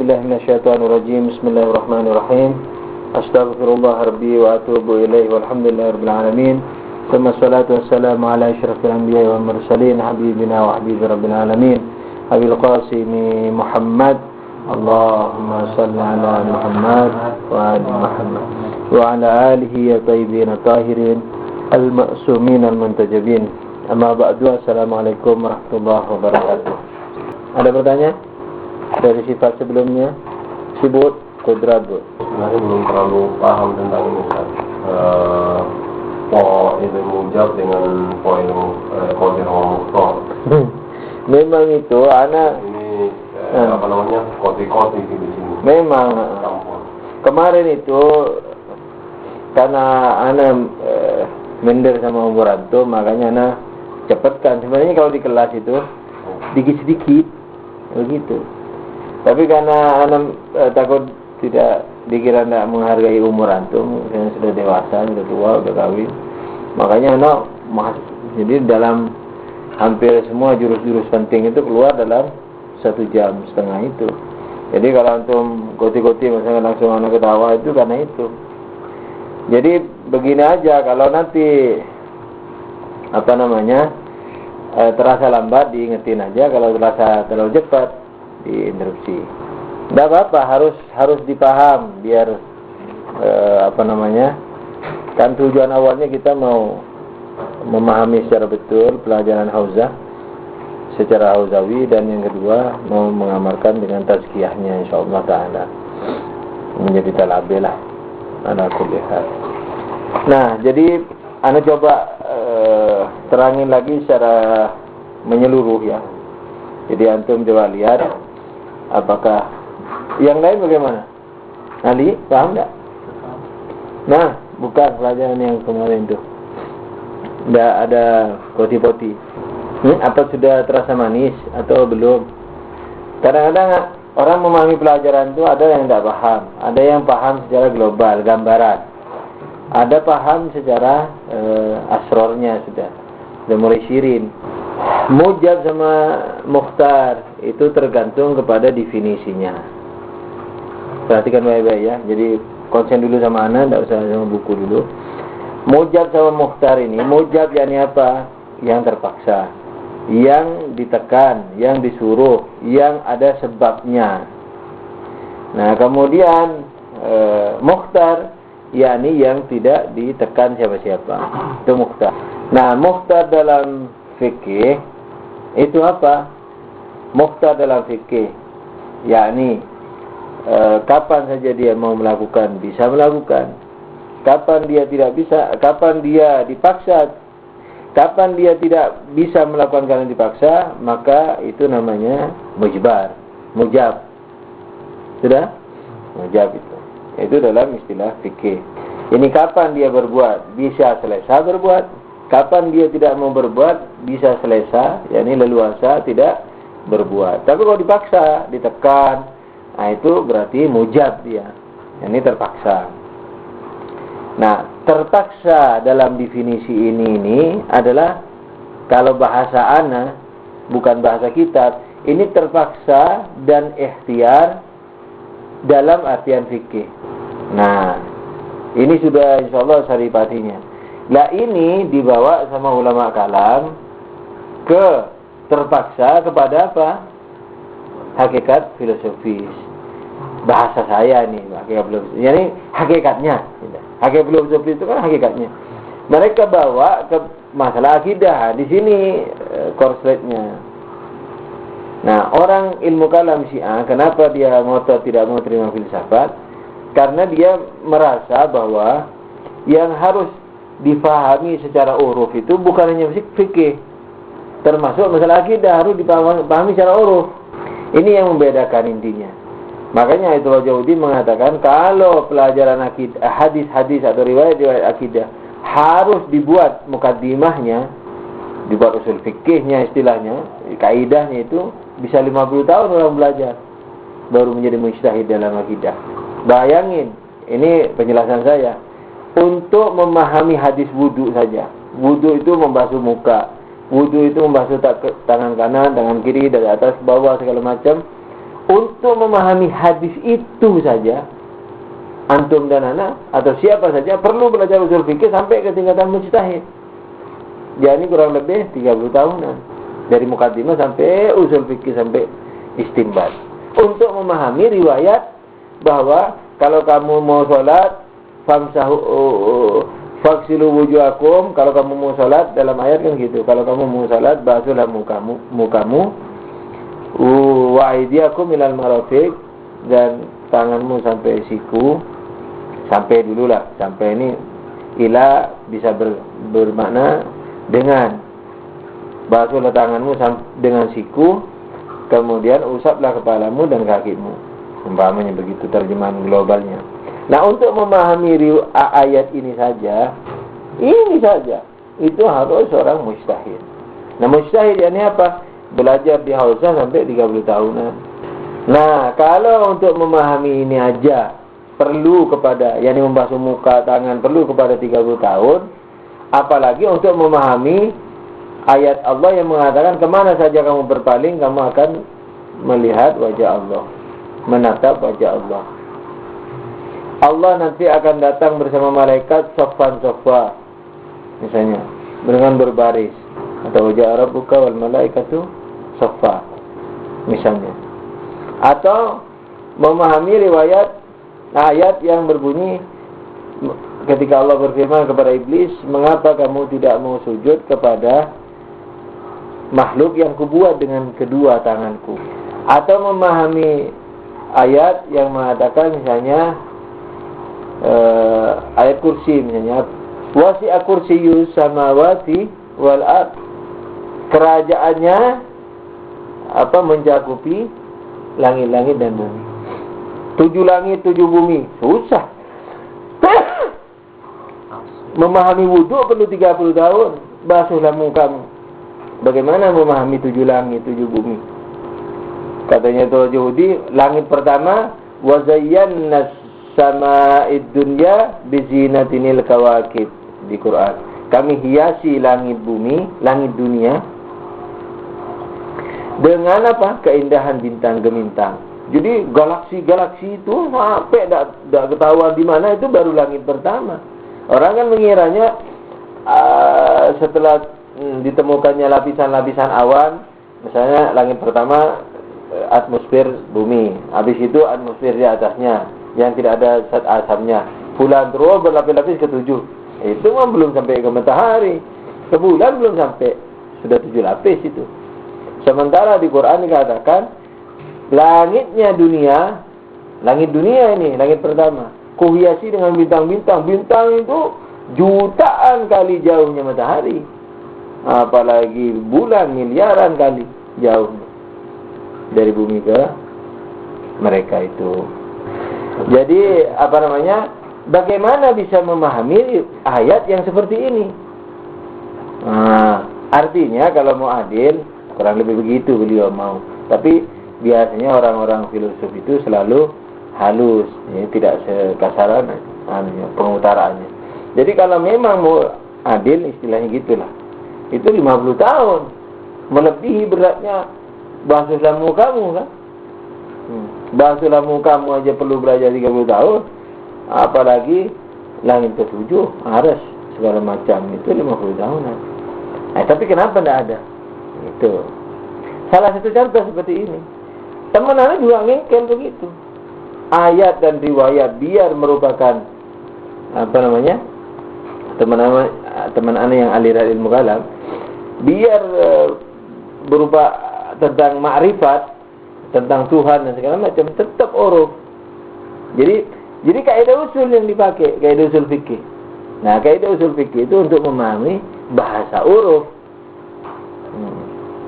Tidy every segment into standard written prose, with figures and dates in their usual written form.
billahi minasyaitonir rajim. Bismillahirrahmanirrahim. Astaghfirullah rabbi wa atubu ilaihi walhamdulillahirabbil alamin. Thumma salatu wassalamu ala asyrafil anbiya'i wal mursalin habibina wa habibi rabbil alamin Abil Qasim Muhammad. Allahumma salli ala Muhammad wa ali Muhammad wa ala alihi ya tayyibin tahirin al-ma'sumin al-muntajabin. Amma ba'du. Assalamualaikum warahmatullahi wabarakatuh. Ada pertanyaan dari sifat sebelumnya? Sibut kodrat, Bu. Sebenarnya belum terlalu paham tentang ini, Ustaz. Po itu mujab dengan po itu kodir mukhtar. Memang itu anak ini apa namanya koti-koti di sini. memang Campur. kemarin itu karena anak minder sama umur antum, makanya anak cepatkan. Sebenarnya kalau di kelas itu sedikit-sedikit begitu. Tapi karena anak takut tidak dikira tidak menghargai umur antum yang sudah dewasa, sudah tua, sudah kawin, makanya anak jadi dalam hampir semua jurus-jurus penting itu keluar dalam 1,5 jam itu. Jadi kalau antum goti-goti misalnya langsung anak ketawa itu karena itu. Jadi begini aja, kalau nanti terasa lambat diingetin aja, kalau terasa terlalu cepat diinterupsi. Tidak apa-apa, harus dipaham biar kan tujuan awalnya kita mau memahami secara betul pelajaran hauzah secara hauzawi, dan yang kedua mau mengamalkan dengan tazkiyahnya insyaallah taala menjadi talabilah ala kulli hal. Nah, jadi ana coba terangin lagi secara menyeluruh ya. Jadi antum coba lihat apakah yang lain bagaimana? Ali, paham enggak? Nah, bukan pelajaran yang kemarin itu. Tidak ada poti-poti. Apa sudah terasa manis atau belum? Kadang-kadang orang memahami pelajaran itu ada yang tidak paham, ada yang paham secara global, gambaran, ada paham secara asrornya sudah mulai syirin. Mujab sama mukhtar itu tergantung kepada definisinya. Perhatikan baik-baik ya. Jadi konsen dulu sama anak, tidak usah sama buku dulu. Mujab sama mukhtar ini, mujab yakni apa? Yang terpaksa, yang ditekan, yang disuruh, yang ada sebabnya. Nah, kemudian mukhtar yakni yang tidak ditekan siapa-siapa. Itu mukhtar. Nah, mukhtar dalam fikih itu apa? Mukhtar dalam fikih yakni kapan saja dia mau melakukan bisa melakukan, kapan dia tidak bisa, kapan dia dipaksa, kapan dia tidak bisa melakukan karena dipaksa, maka itu namanya mujbar, mujab. Sudah? Mujab itu. Itu dalam istilah fikih. Ini kapan dia berbuat bisa selesa berbuat, kapan dia tidak mau berbuat bisa selesa, yakni leluasa tidak berbuat. Tapi kalau dipaksa, ditekan, nah itu berarti mujab dia. Ini terpaksa. Nah, terpaksa dalam definisi ini adalah kalau bahasa ana, bukan bahasa kitab, ini terpaksa dan ikhtiar dalam artian fikih. Nah, ini sudah insyaallah saripatinya. Lah ini dibawa sama ulama kalam ke terpaksa kepada apa? Hakikat filosofis. Bahasa saya nih, hakikat filosofis. Yani hakikatnya. Hakikat filosofis itu kan hakikatnya. Mereka bawa ke masalah akidah. Di sini korsletnya. Nah, orang ilmu kalam Syiah, kenapa dia ngotot tidak mau terima filsafat? Karena dia merasa bahwa yang harus dipahami secara uruf itu bukan hanya fikih, termasuk masalah akidah harus dipahami secara uruf. Ini yang membedakan intinya. Makanya Ayatullah Jauzi mengatakan kalau pelajaran akidah, hadis-hadis atau riwayat-riwayat akidah harus dibuat mukaddimahnya, dibuat usul fikihnya istilahnya, kaidahnya itu bisa 50 tahun orang belajar baru menjadi mujtahid dalam akidah. Bayangin, ini penjelasan saya. Untuk memahami hadis wudu saja. Wudu itu membasuh muka. Wudu itu membasuh tangan kanan, tangan kiri, dari atas ke bawah segala macam. Untuk memahami hadis itu saja, antum dan anak atau siapa saja perlu belajar usul fikih sampai ke tingkatan mujtahid. Jadi kurang lebih 30 tahunan. Dari mukaddimah sampai usul fikih sampai istinbat. Untuk memahami riwayat bahwa kalau kamu mau sholat faksilu wujuhakum, kalau kamu mau sholat, dalam ayat kan gitu, kalau kamu mau sholat basuhlah mukamu wa aydiyakum ilal marafiq, dan tanganmu sampai siku, sampai dulu lah, sampai ini ila bisa bermakna dengan, basuhlah tanganmu dengan siku, kemudian usaplah kepalamu dan kakimu. Umpamanya begitu terjemahan globalnya. Nah, untuk memahami ayat ini saja, itu harus seorang mujtahid. Nah, mujtahid ini apa? Belajar di hauzah sampai 30 tahunan. Nah, kalau untuk memahami ini aja perlu kepada, yakni membasuh muka, tangan, perlu kepada 30 tahun, apalagi untuk memahami ayat Allah yang mengatakan kemana saja kamu berpaling, kamu akan melihat wajah Allah, menatap wajah Allah. Allah nanti akan datang bersama malaikat soffan-soffa, misalnya dengan berbaris, atau wajah rabbuka wal malaikatu soffa, misalnya. Atau memahami riwayat ayat yang berbunyi ketika Allah berfirman kepada iblis, mengapa kamu tidak mau sujud kepada makhluk yang kubuat dengan kedua tanganku. Atau memahami ayat yang mengatakan misalnya ayat kursi, misalnya wasi'a kursiyyus samawati wal ard, kerajaannya mencakupi langit-langit dan bumi. 7 langit 7 bumi, susah. Memahami wudu perlu 30 tahun, basuhlah mukamu. Bagaimana memahami 7 langit 7 bumi? Katanya itu Yahudi, langit pertama wa zayyana sama'id dunya bizinatinil kawakib di Quran. Kami hiasi langit bumi, langit dunia dengan apa? Keindahan bintang gemintang. Jadi galaksi-galaksi itu sampai tidak ketahuan di mana, itu baru langit pertama. Orang kan mengiranya setelah ditemukannya lapisan-lapisan awan, misalnya langit pertama atmosfer bumi, habis itu atmosfer di atasnya yang tidak ada zat asamnya, bulan terus berlapis-lapis ke 7. Itu mah belum sampai ke matahari, ke bulan belum sampai, sudah 7 lapis itu. Sementara di Quran dikatakan langitnya dunia, langit dunia ini, langit pertama, kuhiasi dengan bintang-bintang. Bintang itu jutaan kali jauhnya matahari, apalagi bulan miliaran kali jauhnya dari bumi ke mereka itu. Jadi bagaimana bisa memahami ayat yang seperti ini? Artinya kalau mau adil, kurang lebih begitu beliau mau. Tapi biasanya orang-orang filosof itu selalu halus, ya, tidak sekasaran pengutaraannya. Jadi kalau memang mau adil, istilahnya gitulah, itu 50 tahun melebihi beratnya basuhlah mukamu kan. Basuhlah mukamu aja perlu belajar 30 tahun, apalagi langit ke-7, aras segala macam, itu 50 tahunan. Tapi kenapa tidak ada? Itu salah satu contoh seperti ini. Teman anak juga ngengkel begitu. Ayat dan riwayat biar merupakan teman anak yang aliran ilmu kalam, biar berupa tentang ma'rifat, tentang Tuhan dan segala macam, tetap uruf. Jadi kaidah usul yang dipakai, kaidah usul fikih. Nah, kaidah usul fikih itu untuk memahami bahasa uruf.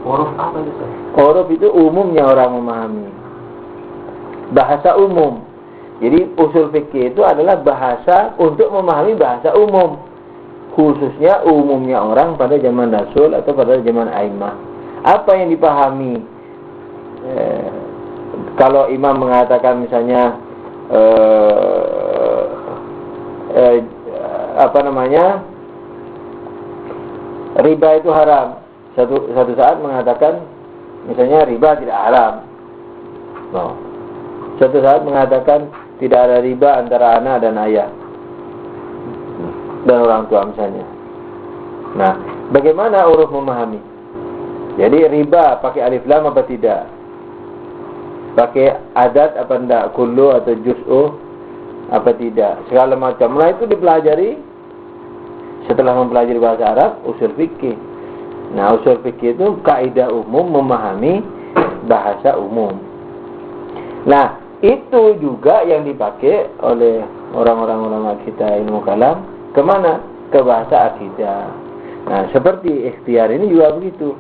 Uruf apa itu? Uruf itu umumnya orang memahami, bahasa umum. Jadi usul fikih itu adalah bahasa untuk memahami bahasa umum, khususnya umumnya orang pada zaman Rasul atau pada zaman A'immah. Apa yang dipahami? Kalau imam mengatakan misalnya riba itu haram, satu saat mengatakan misalnya riba tidak haram, No. Suatu saat mengatakan tidak ada riba antara anak dan ayah dan orang tua misalnya. Nah, bagaimana uruf memahami? Jadi riba pakai alif lam apa tidak? Pakai adat apa tidak? Kullu atau juz'u apa tidak? Segala macam. Nah, itu dipelajari setelah mempelajari bahasa Arab, usul fikih. Nah, usul fikih itu kaidah umum memahami bahasa umum. Nah, itu juga yang dipakai oleh orang-orang ulama kita ilmu kalam kemana? Ke bahasa akidah. Nah, seperti ikhtiar ini juga begitu.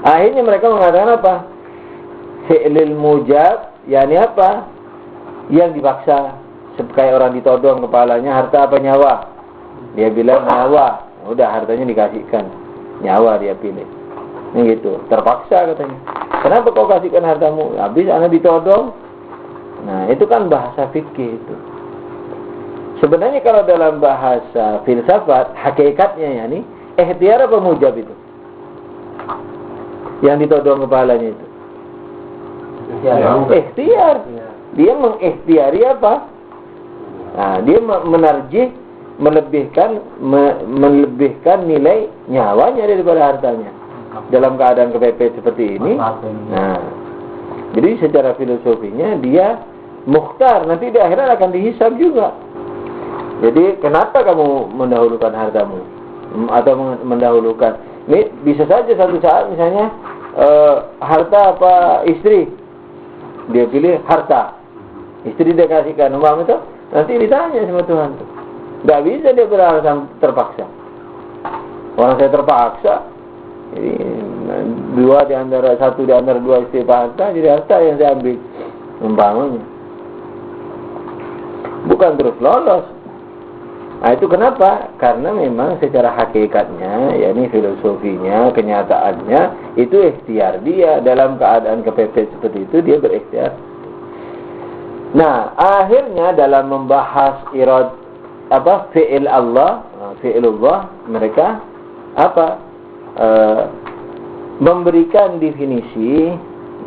Akhirnya mereka mengatakan apa? Fi'lil mujab, yakni apa? Yang dipaksa. Seperti orang ditodong kepalanya, harta apa nyawa? Dia bilang nyawa. Udah, hartanya dikasihkan. Nyawa dia pilih. Ini gitu. Terpaksa katanya. Kenapa kau kasihkan hartamu? Habis anak ditodong. Nah, itu kan bahasa fikih itu. Sebenarnya kalau dalam bahasa filsafat, hakikatnya ya nih, ikhtiar apa mujab itu? Yang ditodong kepalanya itu. Ikhtiar. Dia mengikhtiari apa? Nah, dia menarjih, melebihkan nilai nyawanya daripada hartanya. Dalam keadaan kepepet seperti ini. Nah, jadi secara filosofinya dia mukhtar. Nanti di akhirat akan dihisab juga. Jadi kenapa kamu mendahulukan hartamu atau mendahulukan? Ini bisa saja satu saat misalnya harta apa istri, dia pilih harta, istri dia kasihkan uang itu, nanti ditanya sama Tuhan. Tidak bisa dia beralasan terpaksa. Orang saya terpaksa, jadi satu di antara dua istri harta, jadi harta yang saya ambil, umpamanya. Bukan terus lolos. Nah, itu kenapa? Karena memang secara hakikatnya, yakni filosofinya, kenyataannya, itu ikhtiar dia. Dalam keadaan kepepet seperti itu, dia berikhtiar. Nah, akhirnya dalam membahas fi'il Allah, fi'ilullah, mereka memberikan definisi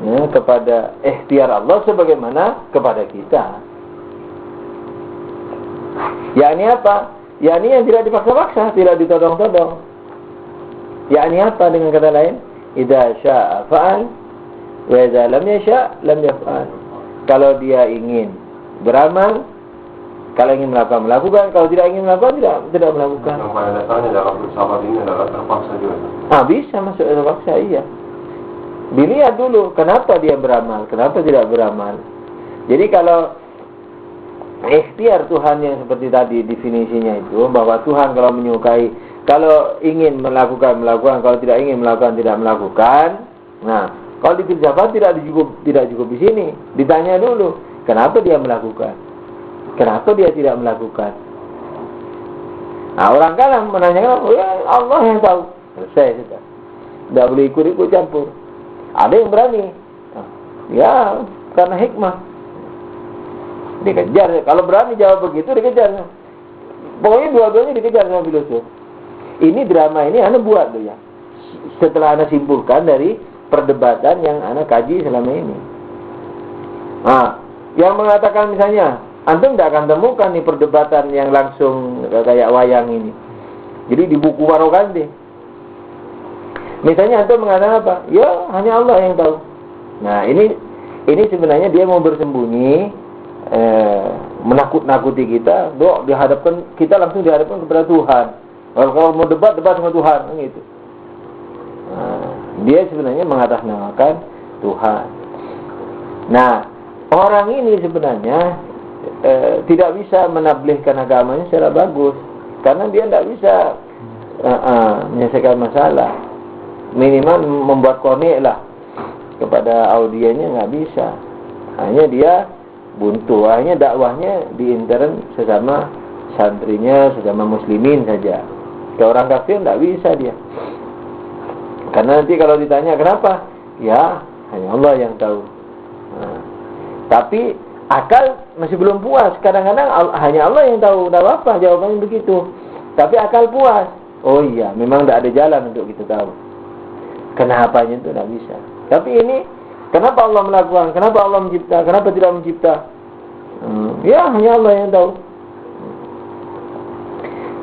ya, kepada ikhtiar Allah sebagaimana kepada kita. Yakni apa? Yakni yang tidak dipaksa-paksa, tidak ditodong-todong. Yakni apa dengan kata lain? Idza syaa fa'al wa idza lam yasha' lam yaf'al. Kalau dia ingin beramal, kalau ingin melakukan, kalau tidak ingin melakukan, tidak melakukan. Yang pada dasarnya dalam filsafat ini adalah terpaksa juga. Bisa masuk terpaksa, iya. Dilihat dulu, kenapa dia beramal, kenapa tidak beramal. Jadi kalau ikhtiar Tuhan yang seperti tadi definisinya itu, bahwa Tuhan kalau menyukai, kalau ingin melakukan, kalau tidak ingin melakukan, tidak melakukan. Nah, kalau di filsafat tidak cukup di sini. Ditanya dulu, kenapa dia melakukan? Kenapa dia tidak melakukan? Nah, orang kalam menanyakan, oh ya Allah yang tahu. Selesai sudah. Tidak boleh ikut-ikut campur. Ada yang berani. Ya, karena hikmah. Dikejar. Kalau berani jawab begitu, dikejar. Pokoknya dua-duanya dikejar sama filosof. Ini drama ini Anda buat tuh ya. Setelah Anda simpulkan dari perdebatan yang Anda kaji selama ini. Nah, yang mengatakan misalnya, Antum tidak akan temukan nih perdebatan yang langsung kayak wayang ini. Jadi di buku Warokandi. Misalnya Antum mengatakan apa? Ya, hanya Allah yang tahu. Nah, ini sebenarnya dia mau bersembunyi, menakut-nakuti kita, kita langsung dihadapkan kepada Tuhan. Kalau mau debat sama Tuhan, gitu. Nah, dia sebenarnya mengatasnamakan Tuhan. Nah, orang ini sebenarnya tidak bisa menablihkan agamanya secara bagus, karena dia tidak bisa menyelesaikan masalah. Minimal membuat konek lah kepada audiennya, nggak bisa. Hanya dia buntu, hanya dakwahnya di intern sesama santrinya, sesama muslimin saja. Ke orang kafir tidak bisa dia. Karena nanti kalau ditanya kenapa, ya hanya Allah yang tahu. Nah, tapi akal masih belum puas. Kadang-kadang hanya Allah yang tahu. Tidak apa-apa jawabannya begitu. Tapi akal puas. Oh iya, memang tidak ada jalan untuk kita tahu. Kenapanya itu tidak bisa. Tapi ini Kenapa Allah melakukan? Kenapa Allah mencipta? Kenapa tidak mencipta? Ya, hanya Allah yang tahu.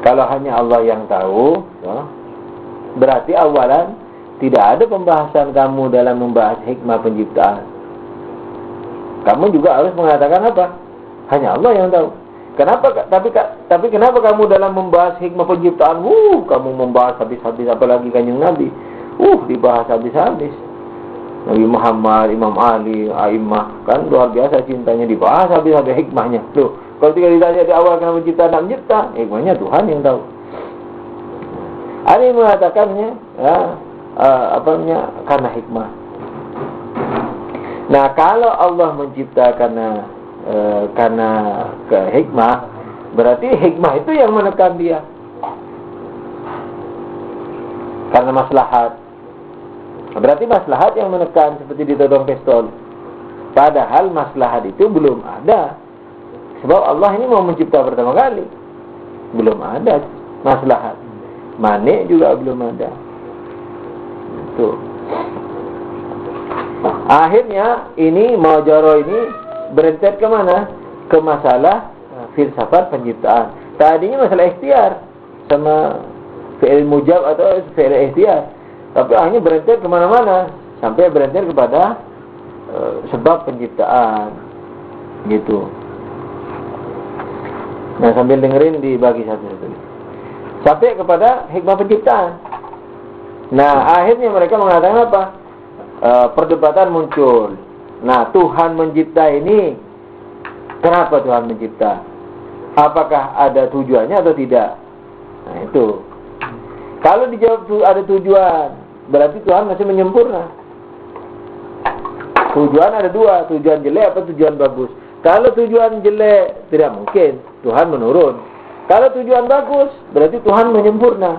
Kalau hanya Allah yang tahu, ya, berarti awalan tidak ada pembahasan kamu dalam membahas hikmah penciptaan. Kamu juga harus mengatakan apa? Hanya Allah yang tahu. Kenapa? Tapi kenapa kamu dalam membahas hikmah penciptaan, kamu membahas habis-habis, apalagi Kanjeng Nabi, dibahas habis-habis. Nabi Muhammad, Imam Ali, A'immah, kan luar biasa cintanya, dibahas habis-habis hikmahnya. Loh, kalau tidak ditanya di awal kenapa mencipta, tidak mencipta, hikmahnya Tuhan yang tahu. Ada yang mengatakannya, karena hikmah. Nah, kalau Allah mencipta karena hikmah, berarti hikmah itu yang menekan dia. Karena maslahat. Berarti maslahat yang menekan, seperti ditodong pistol. Padahal maslahat itu belum ada. Sebab Allah ini mau mencipta pertama kali. Belum ada maslahat. Manik juga belum ada. Tuh. Akhirnya ini Mojaro ini berentet kemana? Ke masalah filsafat penciptaan. Tadinya masalah ikhtiar sama fi'il mujab atau fi'il ikhtiar. Tapi akhirnya berentet kemana-mana, sampai berentet kepada sebab penciptaan, gitu. Nah, sambil dengerin dibagi satu-satu. Sampai kepada hikmah penciptaan. Nah, akhirnya mereka mengatakan apa? Perdebatan muncul. Nah, Tuhan mencipta ini, kenapa Tuhan mencipta? Apakah ada tujuannya atau tidak? Nah, itu. Kalau dijawab ada tujuan, berarti Tuhan masih menyempurna. Tujuan ada dua, tujuan jelek atau tujuan bagus. Kalau tujuan jelek, tidak mungkin Tuhan menurun. Kalau tujuan bagus, berarti Tuhan menyempurna.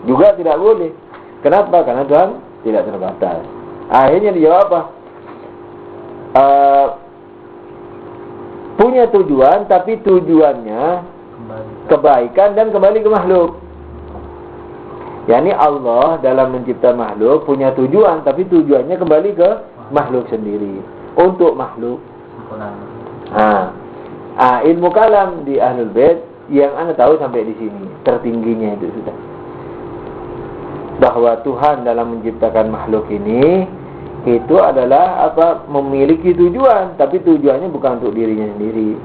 Juga tidak boleh. Kenapa? Karena Tuhan tidak terbatas. Akhirnya dijawab apa? Punya tujuan, tapi tujuannya kebaikan dan kembali ke makhluk. yakni Allah dalam mencipta makhluk punya tujuan, tapi tujuannya kembali ke makhluk sendiri, untuk makhluk. Ilmu kalam di Ahlul Bait yang Anda tahu sampai di sini, tertingginya itu sudah. Bahwa Tuhan dalam menciptakan makhluk ini itu adalah memiliki tujuan, tapi tujuannya bukan untuk dirinya sendiri.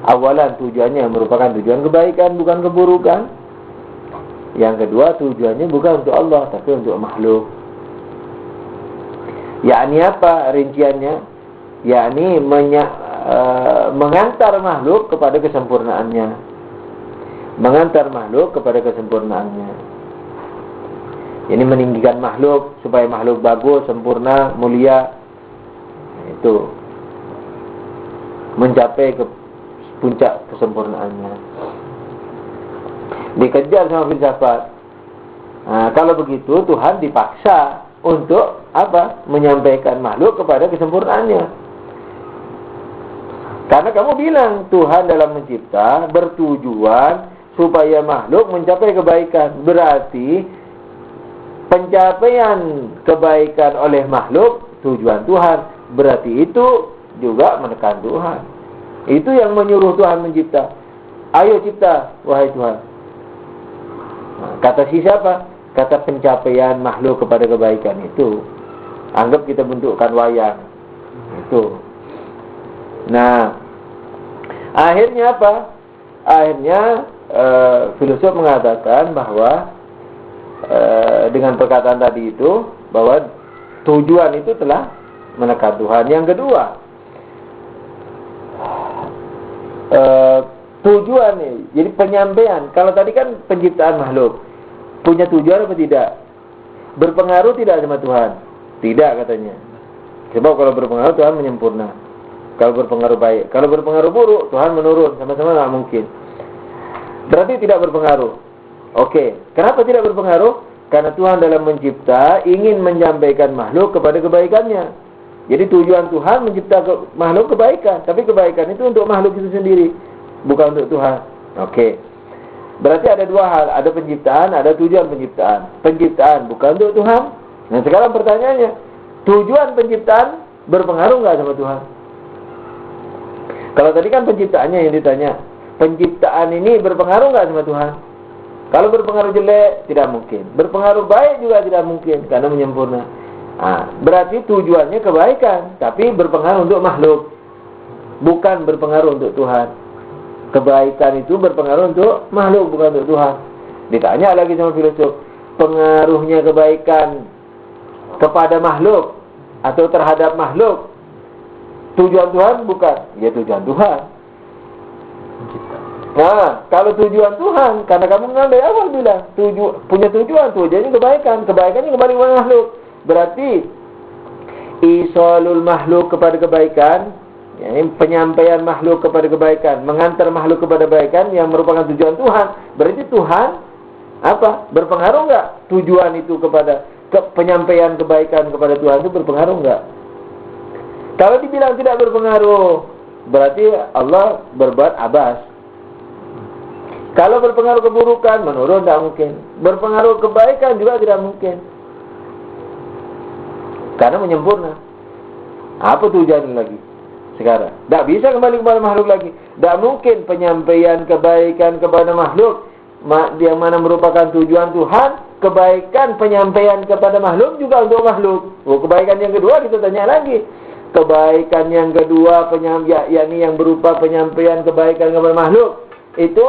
Awalan tujuannya merupakan tujuan kebaikan, bukan keburukan. Yang kedua, tujuannya bukan untuk Allah, tapi untuk makhluk. Yakni apa rinciannya? Yakni mengantar makhluk kepada kesempurnaannya. Mengantar makhluk kepada kesempurnaannya. Ini meninggikan makhluk supaya makhluk bagus, sempurna, mulia. Itu mencapai ke puncak kesempurnaannya. Dikejar sama filsafat. Kalau begitu Tuhan dipaksa untuk menyampaikan makhluk kepada kesempurnaannya. Karena kamu bilang Tuhan dalam mencipta bertujuan supaya makhluk mencapai kebaikan. Berarti pencapaian kebaikan oleh makhluk tujuan Tuhan. Berarti itu juga menekan Tuhan. Itu yang menyuruh Tuhan mencipta. Ayo cipta, wahai Tuhan. Kata si siapa? Kata pencapaian makhluk kepada kebaikan itu. Anggap kita bentukkan wayang. Itu. Nah, akhirnya apa? Akhirnya filsuf mengatakan bahwa dengan perkataan tadi itu, bahwa tujuan itu telah menekan Tuhan. Yang kedua, tujuan nih, jadi penyampaian. Kalau tadi kan penciptaan makhluk, punya tujuan apa tidak? Berpengaruh tidak sama Tuhan? Tidak katanya. Sebab kalau berpengaruh Tuhan menyempurna. Kalau berpengaruh baik, kalau berpengaruh buruk Tuhan menurun, sama-sama nggak mungkin. Berarti tidak berpengaruh. Oke, kenapa tidak berpengaruh? Karena Tuhan dalam mencipta ingin menyampaikan makhluk kepada kebaikannya. Jadi tujuan Tuhan mencipta makhluk kebaikan, tapi kebaikan itu untuk makhluk itu sendiri, bukan untuk Tuhan. Oke. Berarti ada dua hal, ada penciptaan, ada tujuan penciptaan. Penciptaan bukan untuk Tuhan. Nah, sekarang pertanyaannya, tujuan penciptaan berpengaruh nggak sama Tuhan? Kalau tadi kan penciptaannya yang ditanya, penciptaan ini berpengaruh nggak sama Tuhan? Kalau berpengaruh jelek, tidak mungkin. Berpengaruh baik juga tidak mungkin, karena menyempurna. Berarti tujuannya kebaikan, tapi berpengaruh untuk makhluk, bukan berpengaruh untuk Tuhan. Kebaikan itu berpengaruh untuk makhluk, bukan untuk Tuhan. Ditanya lagi sama filosof, pengaruhnya kebaikan kepada makhluk atau terhadap makhluk, tujuan Tuhan bukan? Ya tujuan Tuhan. Nah, kalau tujuan Tuhan, karena kamu mengenal dari awal bilang punya tujuannya kebaikannya kembali kepada makhluk. Berarti isolul makhluk kepada kebaikan, yakni penyampaian makhluk kepada kebaikan, mengantar makhluk kepada kebaikan yang merupakan tujuan Tuhan. Berarti Tuhan apa? Berpengaruh enggak tujuan itu kepada penyampaian kebaikan kepada Tuhan itu berpengaruh enggak? Kalau dibilang tidak berpengaruh, berarti Allah berbuat abas. Kalau berpengaruh keburukan, menurun tidak mungkin. Berpengaruh kebaikan juga tidak mungkin. Karena menyempurna. Apa tujuan lagi sekarang? Tak bisa kembali kepada makhluk lagi. Tak mungkin penyampaian kebaikan kepada makhluk yang mana merupakan tujuan Tuhan. Kebaikan penyampaian kepada makhluk juga untuk makhluk. Kebaikan yang kedua kita tanya lagi. Kebaikan yang kedua yakni yang berupa penyampaian kebaikan kepada makhluk, itu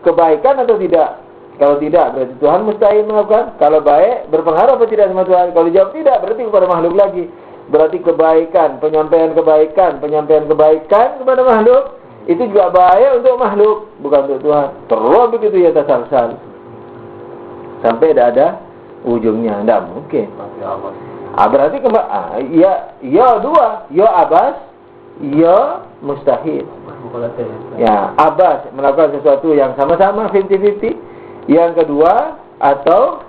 kebaikan atau tidak? Kalau tidak, berarti Tuhan mustahil melakukan. Kalau baik, berpengaruh apa tidak sama Tuhan? Kalau dijawab tidak, berarti kepada makhluk lagi. Berarti kebaikan, penyampaian kebaikan kepada makhluk, itu juga baik untuk makhluk, bukan untuk Tuhan. Terus begitu ya tasalsal. Sampai tidak ada ujungnya, tidak mungkin. Berarti ya dua, ya abas, ya mustahil. Ya, abas melakukan sesuatu yang sama-sama 50-50. Yang kedua, atau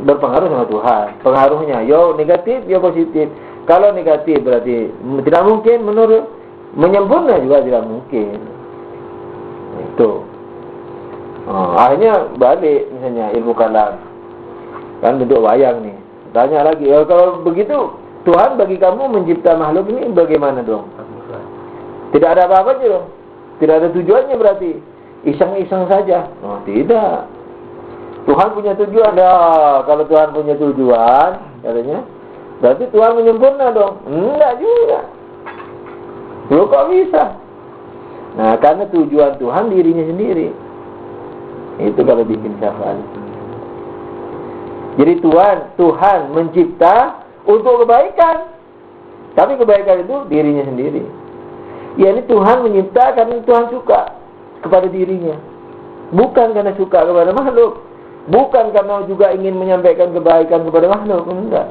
berpengaruh sama Tuhan. Pengaruhnya ya negatif, ya positif. Kalau negatif berarti tidak mungkin, menurut menyempurna juga tidak mungkin. Itu. Akhirnya balik misalnya ilmu kalam. Kan bentuk wayang nih. Tanya lagi, ya kalau begitu Tuhan bagi kamu mencipta makhluk ini bagaimana dong? Tidak ada apa-apanya dong. Tidak ada tujuannya berarti. Iseng-iseng saja. Oh, tidak. Tuhan punya tujuan. Kalau Tuhan punya tujuan, katanya, berarti Tuhan menyempurna dong. Enggak juga. Loh, kok bisa? Nah, karena tujuan Tuhan dirinya sendiri. Itu kalau bikin syafal. Jadi Tuhan mencipta untuk kebaikan. Tapi kebaikan itu dirinya sendiri. Ya, ini Tuhan mencipta karena Tuhan suka kepada dirinya. Bukan karena suka kepada makhluk. Bukan karena juga ingin menyampaikan kebaikan kepada makhluk. Enggak.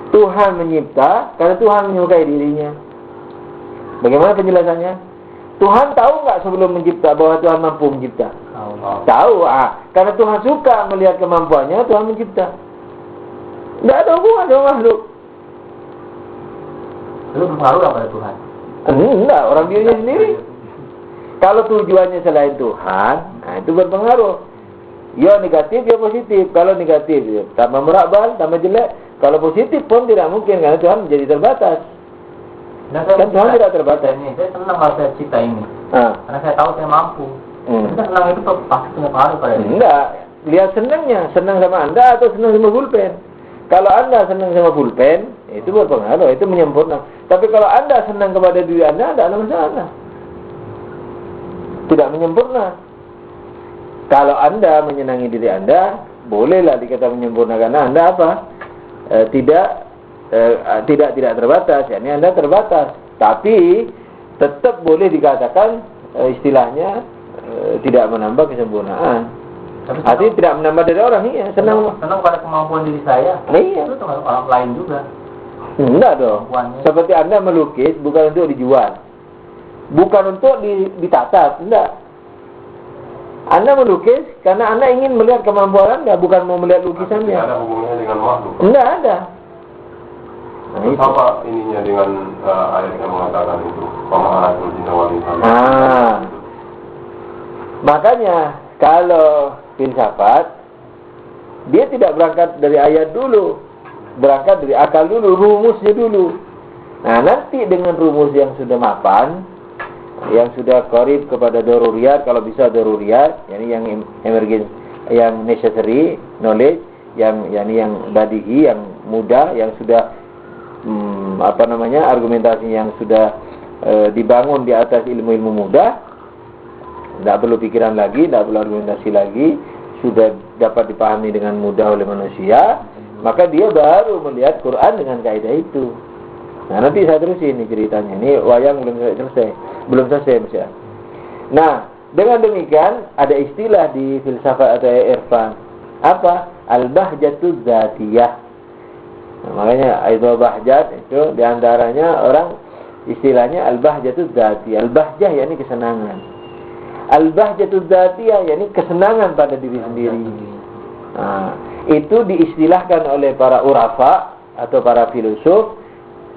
Tuhan mencipta karena Tuhan menyukai dirinya. Bagaimana penjelasannya? Tuhan tahu nggak sebelum mencipta bahwa Tuhan mampu mencipta? Tahu. Karena Tuhan suka melihat kemampuannya, Tuhan mencipta. Tidak ada hubungan dengan makhluk. Itu berpengaruh pada Tuhan? Enggak, orang dirinya sendiri. Kalau tujuannya selain Tuhan, itu berpengaruh. Ya negatif, ya positif. Kalau negatif, ya tambah merakbal, tambah jelek. Kalau positif pun tidak mungkin, karena Tuhan menjadi terbatas. Kan Tuhan tidak terbatas. Saya senang kalau saya cipta ini. Karena saya tahu saya mampu. Tapi kan senang itu pasti punya pengaruh pada ini. Enggak. Lihat senangnya. Senang sama Anda atau senang sama pulpen. Kalau Anda senang sama pulpen, itu berpengaruh. Itu menyempurna. Tapi kalau Anda senang kepada diri Anda, tidak ada masalah. Tidak menyempurna. Kalau Anda menyenangi diri Anda, bolehlah dikata menyempurna. Karena Anda apa? Tidak terbatas, yakni Anda terbatas. Tapi tetap boleh dikatakan istilahnya tidak menambah kesempurnaan. Artinya tidak menambah dari orang, iya. Senang pada kemampuan diri saya. Iya. Itu termasuk orang lain juga. Enggak dong. Seperti Anda melukis bukan untuk dijual, bukan untuk ditatap, enggak. Anda melukis karena Anda ingin melihat kemampuan Anda, bukan mau melihat lukisannya. Tidak ada hubungannya dengan makhluk. Enggak ada. Terus apa ininya dengan ayat yang mengatakan itu pemahaman jinna wal insan? Makanya kalau filsafat dia tidak berangkat dari ayat dulu. berangkat dari akal dulu, rumusnya dulu. Nah, nanti dengan rumus yang sudah mapan, yang sudah qarib kepada daruriyat, kalau bisa daruriyat, yakni yang emergen, yang necessary knowledge, yang badihi, yang mudah, yang sudah argumentasi yang sudah dibangun di atas ilmu-ilmu mudah, tidak perlu pikiran lagi, tidak perlu argumentasi lagi, sudah dapat dipahami dengan mudah oleh manusia, maka dia baru melihat Quran dengan kaidah itu. Nah, nanti saya terus ini ceritanya. Ini wayang belum selesai Mas. Nah, dengan demikian ada istilah di filsafat atau irfan. Apa? Al-bahjatu dzatiyah. Nah, makanya itu bahjat itu diantaranya orang istilahnya al-bahjatu dzatiyah. Al-bahjah yakni kesenangan. Al-bahjatu dzatiyah yakni kesenangan pada diri sendiri. Nah, itu diistilahkan oleh para urafa atau para filosof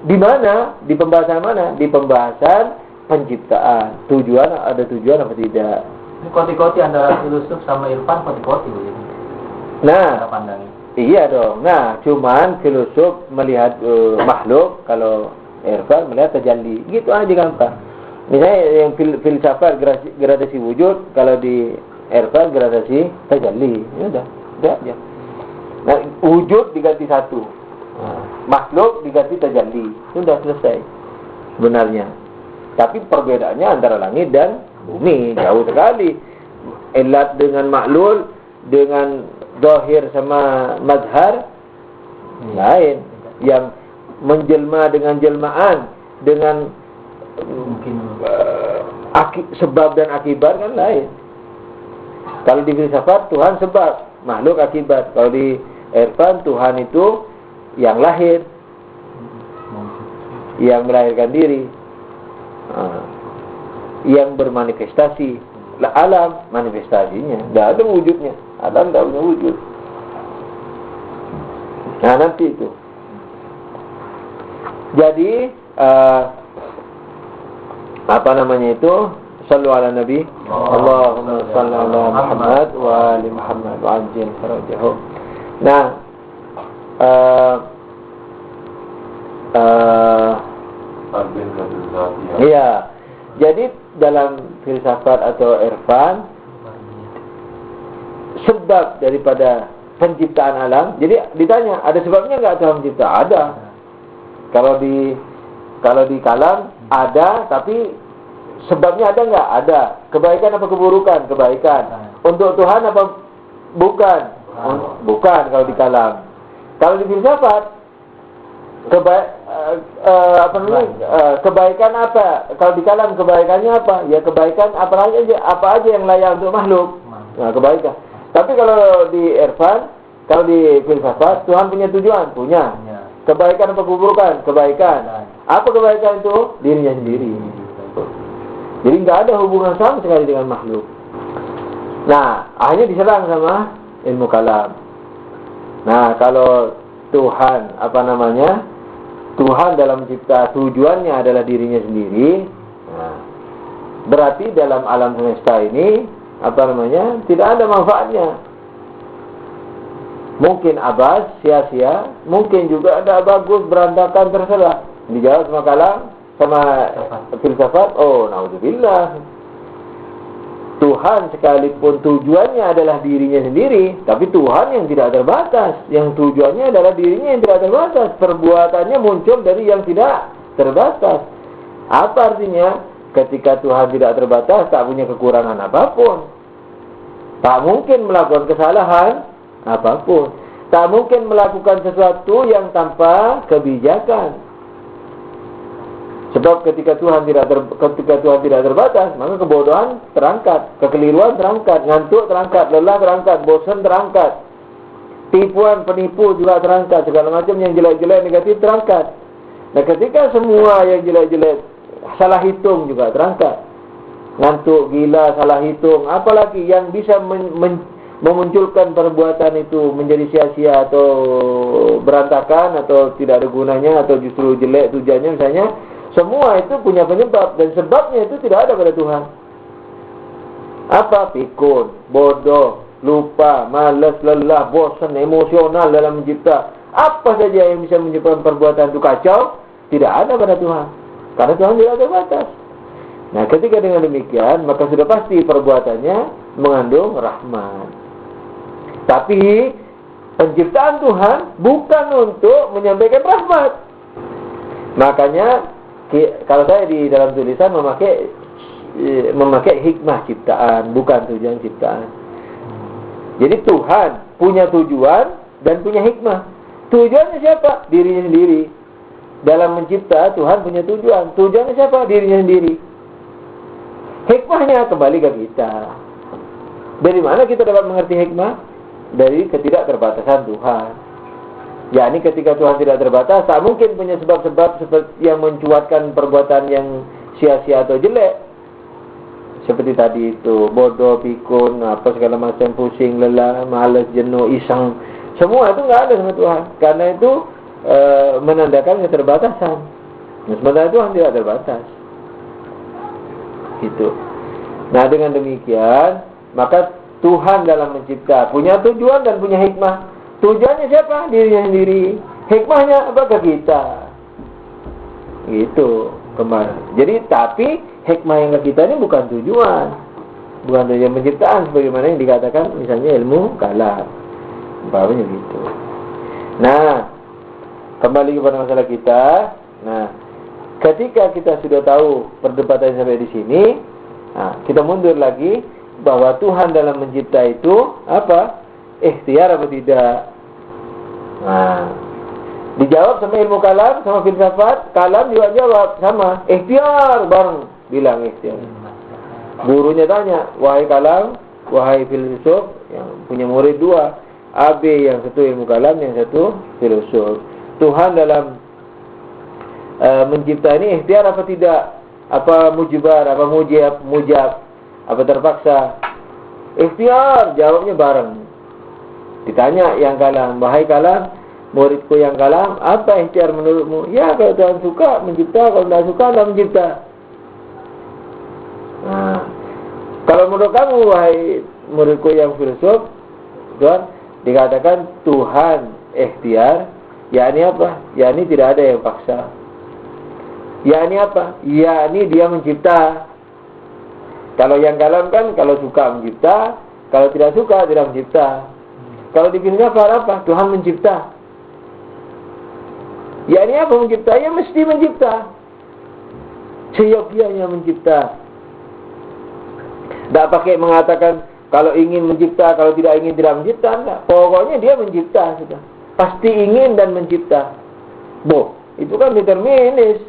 di mana? Di pembahasan mana? Di pembahasan penciptaan. Ada tujuan apa tidak? Ini koti-koti antara filosof sama irfan, koti-koti begitu. Nah, iya dong. Nah, cuman filosof melihat makhluk, kalau irfan melihat tajalli. Gitu aja gampang. Misalnya yang filsafat gradasi wujud, kalau di irfan gradasi tajalli. Ya udah aja. Nah, wujud diganti satu, makhluk diganti tajalli. Sudah selesai sebenarnya. Tapi perbedaannya antara langit dan bumi jauh sekali. Ilat dengan maklul, dengan zahir sama mazhar lain. Yang menjelma dengan jelmaan, dengan sebab dan akibat kan lain. Kalau di filsafat Tuhan sebab, makhluk akibat. Kalau di irfan Tuhan itu yang lahir, yang melahirkan diri, yang bermanifestasi. Alam manifestasinya, tidak ada wujudnya. Alam tidak punya wujud. Nah, nanti itu. Jadi sallu ala nabi, Allahumma salli ala Muhammad wa ali Muhammad wa ajil farajahu. Nah, iya. Jadi dalam filsafat atau irfan, sebab daripada penciptaan alam. Jadi ditanya, ada sebabnya enggak Tuhan mencipta? Ada. Kalau di kalam ada, tapi sebabnya ada enggak? Ada. Kebaikan apa keburukan? Kebaikan. Untuk Tuhan apa bukan? Bukan kalau di kalam. Kalau di filsafat, kebaikan apa? Kalau di kalam kebaikannya apa? Ya kebaikan apa aja yang layak untuk makhluk. Nah, kebaikan. Tapi kalau di irfan, kalau di filsafat, Tuhan punya tujuan, punya. Kebaikan apa keburukan? Kebaikan. Apa kebaikan itu? Dirinya sendiri. Jadi nggak ada hubungan sama sekali dengan makhluk. Nah, akhirnya diserang sama ilmu kalam. Nah, kalau Tuhan Tuhan dalam mencipta tujuannya adalah dirinya sendiri. Nah, berarti dalam alam semesta ini tidak ada manfaatnya. Mungkin abas, sia-sia, mungkin juga ada bagus, berantakan, terserah. Dijawab sama kalam, sama filsafat. Oh, naudzubillah. Tuhan sekalipun tujuannya adalah dirinya sendiri, tapi Tuhan yang tidak terbatas. Yang tujuannya adalah dirinya yang tidak terbatas. Perbuatannya muncul dari yang tidak terbatas. Apa artinya? Ketika Tuhan tidak terbatas, tak punya kekurangan apapun. Tak mungkin melakukan kesalahan apapun. Tak mungkin melakukan sesuatu yang tanpa kebijakan. Sebab ketika Tuhan tidak terbatas, maka kebodohan terangkat, kekeliruan terangkat, ngantuk terangkat, lelah terangkat, bosan terangkat, tipuan, penipu juga terangkat, segala macam yang jelek-jelek negatif terangkat. Nah, ketika semua yang jelek-jelek, salah hitung juga terangkat, ngantuk, gila, salah hitung, apalagi yang bisa memunculkan perbuatan itu menjadi sia-sia atau berantakan atau tidak ada gunanya atau justru jelek tujuannya misalnya. Semua itu punya penyebab, dan sebabnya itu tidak ada pada Tuhan. Apa? Pikun, bodoh, lupa, malas, lelah, bosan, emosional dalam mencipta. Apa saja yang bisa menyebabkan perbuatan itu kacau, tidak ada pada Tuhan. Karena Tuhan tidak terbatas. Nah, ketika dengan demikian, maka sudah pasti perbuatannya mengandung rahmat. Tapi penciptaan Tuhan bukan untuk menyampaikan rahmat. Makanya kalau saya di dalam tulisan memakai hikmah ciptaan, bukan tujuan ciptaan. Jadi Tuhan punya tujuan dan punya hikmah. Tujuannya siapa? Dirinya sendiri. Dalam mencipta Tuhan punya tujuan. Tujuannya siapa? Dirinya sendiri. Hikmahnya kembali ke kita. Dari mana kita dapat mengerti hikmah? Dari ketidakterbatasan Tuhan. Yakni ketika Tuhan tidak terbatas, tak mungkin punya sebab-sebab seperti yang mencuatkan perbuatan yang sia-sia atau jelek. Seperti tadi itu, bodoh, pikun, apa segala macam, pusing, lelah, malas, jenuh, iseng. Semua itu nggak ada sama Tuhan. Karena itu menandakan keterbatasan. Nah, sementara Tuhan tidak terbatas. Gitu. Nah, dengan demikian, maka Tuhan dalam mencipta punya tujuan dan punya hikmah. Tujuannya siapa? Dirinya sendiri. Hikmahnya apa? Ke kita. Gitu kemarin. Jadi tapi hikmah yang ke kita ini bukan tujuan. Bukan tujuan penciptaan sebagaimana yang dikatakan misalnya ilmu kalam. Umpamanya gitu. Nah, kembali kepada masalah kita. Nah, ketika kita sudah tahu perdebatan sampai di sini, nah, kita mundur lagi bahwa Tuhan dalam mencipta itu apa? Ikhtiar apa tidak? Nah, dijawab sama ilmu kalam, sama filsafat. Kalam juga jawab sama ikhtiar, bareng bilang ikhtiar. Gurunya tanya, wahai kalam, wahai filsuf, yang punya murid dua, AB yang satu ilmu kalam, yang satu filsuf. Tuhan dalam mencipta ini ikhtiar apa tidak? Apa mujibar, apa mujab, apa terpaksa? Ikhtiar, jawabnya bareng. Ditanya yang kalam, wahai kalam, muridku yang kalam, apa ikhtiar menurutmu? Ya, kalau Tuhan suka mencipta, kalau tidak suka tidak mencipta. Nah, kalau menurut kamu, wahai muridku yang filsuf, Tuhan, dikatakan Tuhan ikhtiar, yakni apa? Yakni tidak ada yang paksa. Yakni apa? Yakni dia mencipta. Kalau yang kalam kan, kalau suka mencipta, kalau tidak suka tidak mencipta. Kalau di filsafat apa? Tuhan mencipta. Ya ini apa mencipta? Ya mesti mencipta. Seyogyanya mencipta. Tidak pakai mengatakan kalau ingin mencipta, kalau tidak ingin tidak mencipta. Enggak. Pokoknya dia mencipta sudah. Pasti ingin dan mencipta. Itu kan determinis.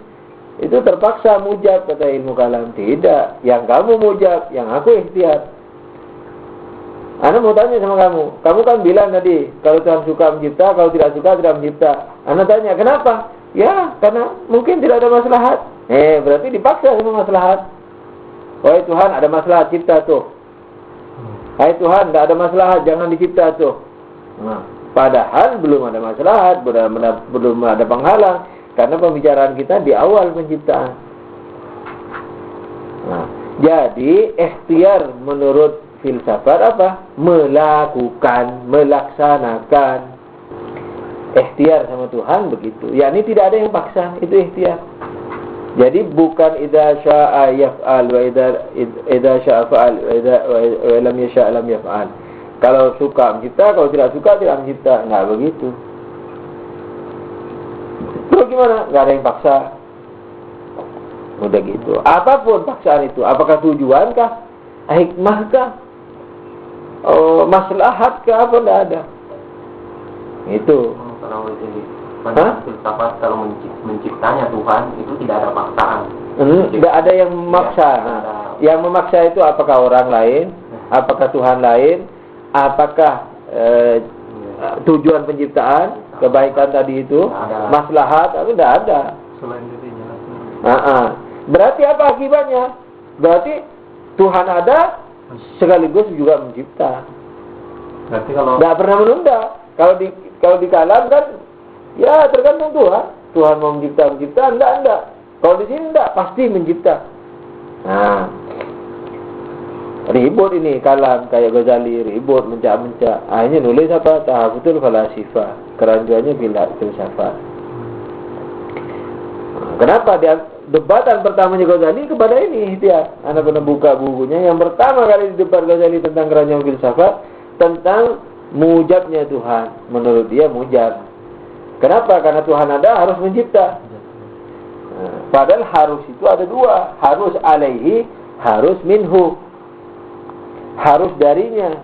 Itu terpaksa mujab kata ilmu kalam. Tidak. Yang kamu mujab, yang aku ikhtiar. Ana mau tanya sama kamu kan bilang tadi, kalau Tuhan suka mencipta, kalau tidak suka tidak mencipta. Ana tanya, kenapa? Ya, karena mungkin tidak ada maslahat. Berarti dipaksa sama maslahat. Wahai Tuhan, ada maslahat, cipta tuh. Hai Tuhan, tidak ada maslahat, jangan dicipta tuh. Nah, padahal belum ada maslahat, belum ada penghalang, karena pembicaraan kita di awal penciptaan. Nah, jadi ikhtiar menurut filsafat apa? Melakukan, melaksanakan. Ikhtiar sama Tuhan begitu. Yakni tidak ada yang paksa, itu ikhtiar. Jadi bukan idza syaa'a yaf'al wa idza syaa'a fa'al wa lam yasha' lam yaf'al. Kalau suka mencipta, kalau tidak suka tidak mencipta. Enggak begitu. Terus gimana? Enggak ada yang paksa. Udah gitu. Apapun paksaan itu, apakah tujuankah? Hikmahkah? Maslahat ke apa? Tidak ada. Itu. Kalau filsafat kalau menciptanya Tuhan itu tidak ada paksaan. Tidak ada yang memaksa. Yang memaksa itu apakah orang lain? Apakah Tuhan lain? Apakah tujuan penciptaan, kebaikan tadi itu, maslahat? Tapi tidak ada. Selain dirinya. Berarti apa akibatnya? Berarti Tuhan ada sekaligus juga mencipta. Berarti kalau tidak pernah menunda. Kalau di kalam kan, ya tergantung Tuhan. Tuhan mau mencipta, enggak. Kalau di sini enggak, pasti mencipta. Nah, Ribut ini kalam kayak Ghazali, ribut mencak-mencak. Akhirnya nulis apa? Tahafutul Falasifah, keranjuannya filsafat. Kenapa dia debatan pertamanya Ghazali kepada ini? Dia anak pernah buka bukunya. Yang pertama kali debat Ghazali tentang keranjuan filsafat, tentang mujabnya Tuhan. Menurut dia mujab. Kenapa? Karena Tuhan ada, harus mencipta. Padahal harus itu ada dua. Harus alaihi, harus minhu. Harus darinya.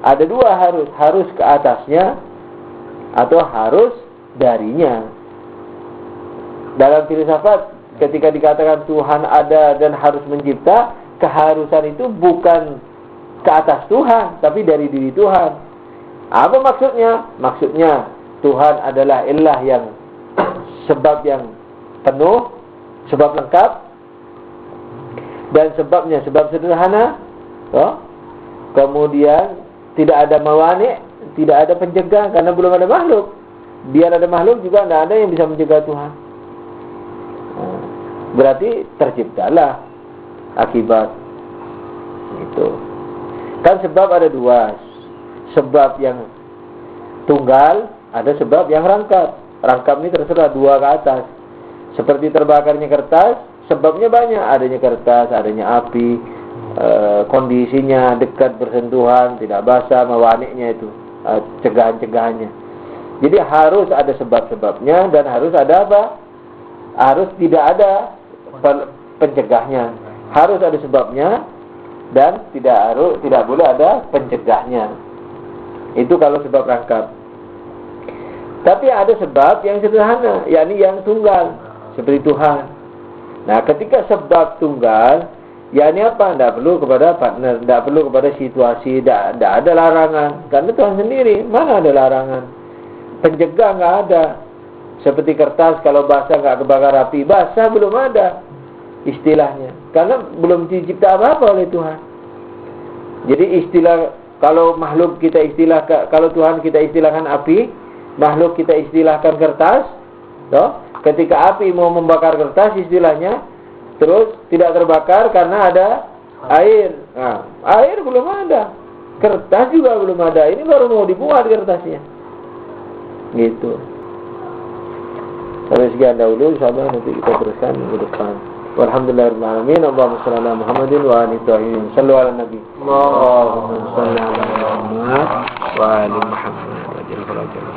Ada dua harus. Harus ke atasnya atau harus darinya. Dalam filsafat, ketika dikatakan Tuhan ada dan harus mencipta, keharusan itu bukan ke atas Tuhan, tapi dari diri Tuhan. Apa maksudnya? Maksudnya Tuhan adalah ilah yang sebab yang penuh, sebab lengkap, dan sebabnya sebab sederhana. Kemudian tidak ada mawani', tidak ada pencegah karena belum ada makhluk. Biar ada makhluk juga tidak ada yang bisa mencegah Tuhan. Berarti terciptalah akibat itu. Kan sebab ada dua. Sebab yang tunggal, ada sebab yang rangkap. Rangkap ini terserah dua ke atas. Seperti terbakarnya kertas, sebabnya banyak. Adanya kertas, adanya api, kondisinya dekat bersentuhan, tidak basah, mawaniknya itu, cegahan-cegahannya. Jadi harus ada sebab-sebabnya dan harus ada apa? Harus tidak ada pencegahnya. Harus ada sebabnya dan tidak boleh ada pencegahnya. Itu kalau sebab rangkap. Tapi ada sebab yang sederhana, yakni yang tunggal, seperti Tuhan. Nah, ketika sebab tunggal, yakni apa? Tidak perlu kepada partner, tidak perlu kepada situasi, tidak ada larangan. Karena Tuhan sendiri, mana ada larangan? Pencegah nggak ada. Seperti kertas, kalau basah nggak kebakar api, basah belum ada istilahnya. Karena belum dicipta apa-apa oleh Tuhan. Jadi istilah, kalau makhluk kita istilahkan, kalau Tuhan kita istilahkan api, makhluk kita istilahkan kertas. Ketika api mau membakar kertas istilahnya, terus tidak terbakar karena ada air. Nah, air belum ada, kertas juga belum ada. Ini baru mau dibuat kertasnya. Gitu. Sampai sekian dahulu, insyaallah nanti kita teruskan ke depan. Walhamdulillahirrahmanirrahim. Allahumma shalli ala Muhammadin wa alihi tahirin. Shallu ala nabi. Allahumma shalli ala Muhammad wa ali Muhammad.